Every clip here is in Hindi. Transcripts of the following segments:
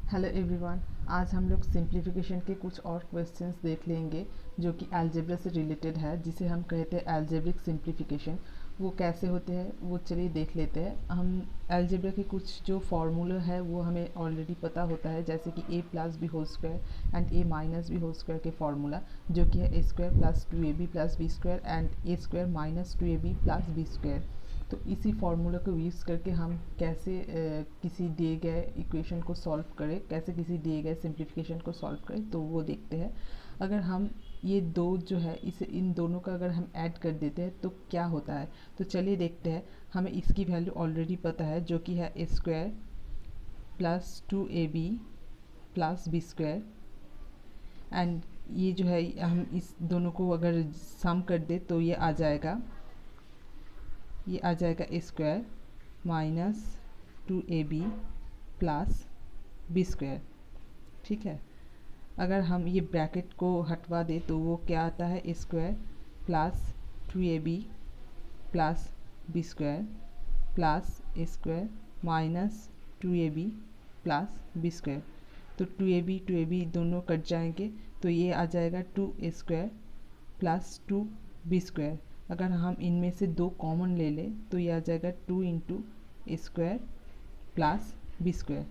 Hello everyone. आज हम लोग सिंप्लीफिकेशन के कुछ और क्वेश्चंस देख लेंगे जो कि अलजेब्रा से रिलेटेड है, जिसे हम कहते हैं अलजेब्रिक सिंप्लीफिकेशन। वो कैसे होते हैं वो चलिए देख लेते हैं। हम अलजेब्रा के कुछ जो फार्मूला है वो हमें ऑलरेडी पता होता है, जैसे कि a plus b whole square and a minus b whole square के फार्मूला, जो कि है a square plus 2ab plus b square and a square minus 2ab plus b square. तो इसी फार्मूला को यूज़ करके हम कैसे किसी दिए गए इक्वेशन को सॉल्व करें, कैसे किसी दिए गए सिंप्लीफिकेशन को सॉल्व करें, तो वो देखते हैं। अगर हम ये दो जो है इसे इन दोनों का अगर हम ऐड कर देते हैं तो क्या होता है, तो चलिए देखते हैं। हमें इसकी वैल्यू ऑलरेडी पता है, जो कि है a square plus 2ab plus b square. And ये जो है हम इस दोनों को अगर सम कर दे तो ये आ जाएगा a square minus 2ab plus b square. ठीक है, अगर हम ये ब्रैकेट को हटवा दें तो वो क्या आता है, a square plus 2ab plus b square plus a square minus 2ab plus b square. तो 2ab दोनों कट जाएंगे तो ये आ जाएगा 2a square plus 2b square. अगर हम इनमें से दो कॉमन ले लें तो ये आ जाएगा 2 into a square plus b square.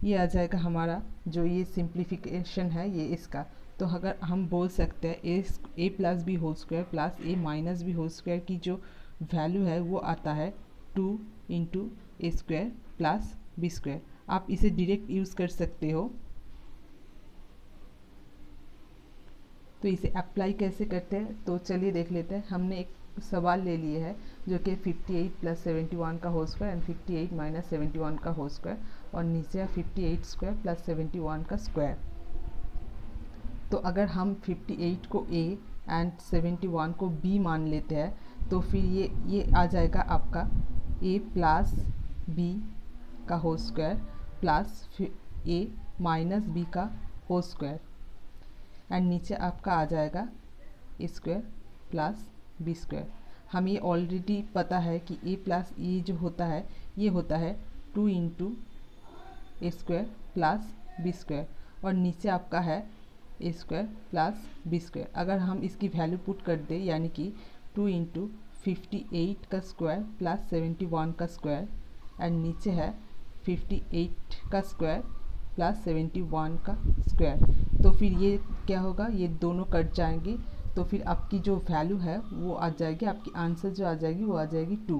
ये आ जाएगा हमारा जो ये सिंप्लीफिकेशन है ये इसका। तो अगर हम बोल सकते हैं a plus b whole square plus a minus b whole square की जो वैल्यू है वो आता है 2 into a square plus b square. आप इसे डायरेक्ट यूज़ कर सकते हो। तो इसे अप्लाई कैसे करते हैं तो चलिए देख लेते हैं। हमने एक सवाल ले लिए है जो कि 58 प्लस 71 का होल स्क्वायर एंड 58 माइनस 71 का होल स्क्वायर, और नीचे है 58 स्क्वायर प्लस 71 का स्क्वायर। तो अगर हम 58 को a एंड 71 को b मान लेते हैं तो फिर ये आ जाएगा आपका a प्लस b का whole square plus a minus b का होल स्क्वायर, एंड नीचे आपका आ जाएगा a square plus b square. हम ये ऑलरेडी पता है कि ए प्लस ये जो होता है ये होता है 2 into a square plus b square, और नीचे आपका है a square plus b square. अगर हम इसकी वैल्यू पुट कर दें, यानी कि 2 इंटू 58 का स्क्वायर प्लस 71 का स्क्वायर, एंड नीचे है 58 का स्क्वायर प्लस 71 का स्क्वायर, तो फिर ये क्या होगा, ये दोनों कट जाएंगे। तो फिर आपकी जो वैल्यू है वो आ जाएगी, आपकी आंसर जो आ जाएगी वो आ जाएगी 2।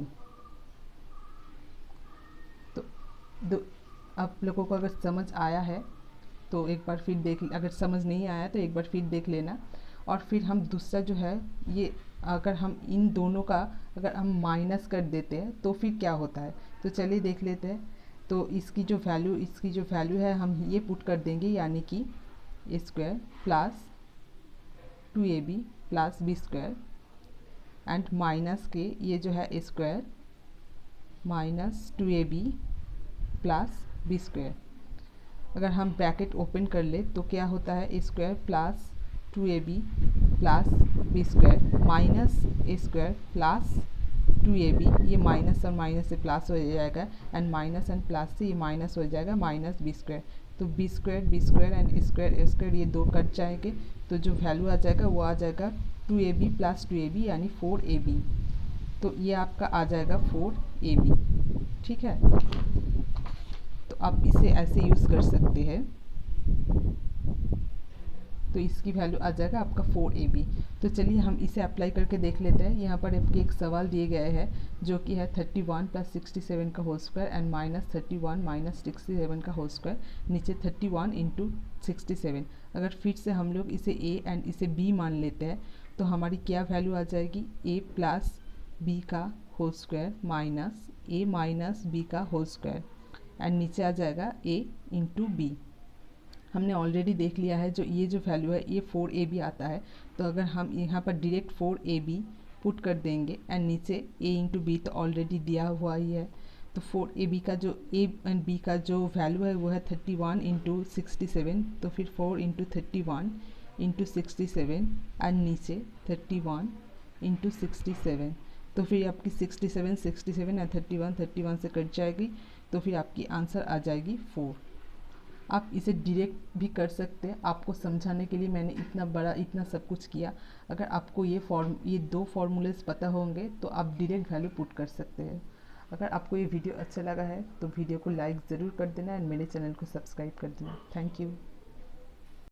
तो आप लोगों को अगर समझ आया है तो एक बार फिर देख, अगर समझ नहीं आया तो एक बार फिर देख लेना। और फिर हम दूसरा जो है ये, अगर हम इन दोनों का अगर हम माइनस कर देते हैं तो फिर क्या होता है, तो चलिए देख लेते हैं। तो इसकी जो वैल्यू है हम ये पुट कर देंगे, यानी कि a square plus 2ab plus b square and minus के ये जो है a square minus 2ab plus b square. अगर हम ब्रैकेट ओपन कर ले तो क्या होता है, a square plus 2ab plus b square minus a square plus 2ab, ये माइनस और माइनस से प्लस हो जाएगा, एंड माइनस एंड प्लस से ये माइनस हो जाएगा माइनस बी स्क्वायर। तो b square and a square ये दो कट जाएंगे, तो जो वैल्यू आ जाएगा वो आ जाएगा 2ab प्लस 2ab यानी 4ab। तो ये आपका आ जाएगा 4ab। ठीक है, तो आप इसे ऐसे यूज़ कर सकते हैं। तो इसकी वैल्यू आ जाएगा आपका 4ab। तो चलिए हम इसे अप्लाई करके देख लेते हैं। यहाँ पर आपके एक सवाल दिए गए हैं जो कि है 31 प्लस 67 का whole square and minus 31 minus 67 का होल स्क्वायर, नीचे 31 इंटू 67। अगर फिर से हम लोग इसे a एंड इसे b मान लेते हैं तो हमारी क्या वैल्यू आ जाएगी, a प्लस b का whole square minus a minus b का होल स्क्वायर, एंड नीचे आ जाएगा a इंटू बी। हमने ऑलरेडी देख लिया है जो ये जो वैल्यू है ये 4ab आता है। तो अगर हम यहाँ पर डायरेक्ट 4ab पुट कर देंगे एंड नीचे a इंटू बी तो ऑलरेडी दिया हुआ ही है, तो 4ab का जो a एंड b का जो वैल्यू है वो है 31 इंटू 67। तो फिर 4 इंटू 31 इंटू 67 एंड नीचे 31 इंटू 67। तो फिर आपकी 67 एंड 31 से कट जाएगी, तो फिर आपकी आंसर आ जाएगी 4। आप इसे डायरेक्ट भी कर सकते हैं। आपको समझाने के लिए मैंने इतना सब कुछ किया। अगर आपको ये दो फार्मूलेस पता होंगे तो आप डायरेक्ट वैल्यू पुट कर सकते हैं। अगर आपको ये वीडियो अच्छा लगा है तो वीडियो को लाइक ज़रूर कर देना एंड मेरे चैनल को सब्सक्राइब कर देना। Thank you.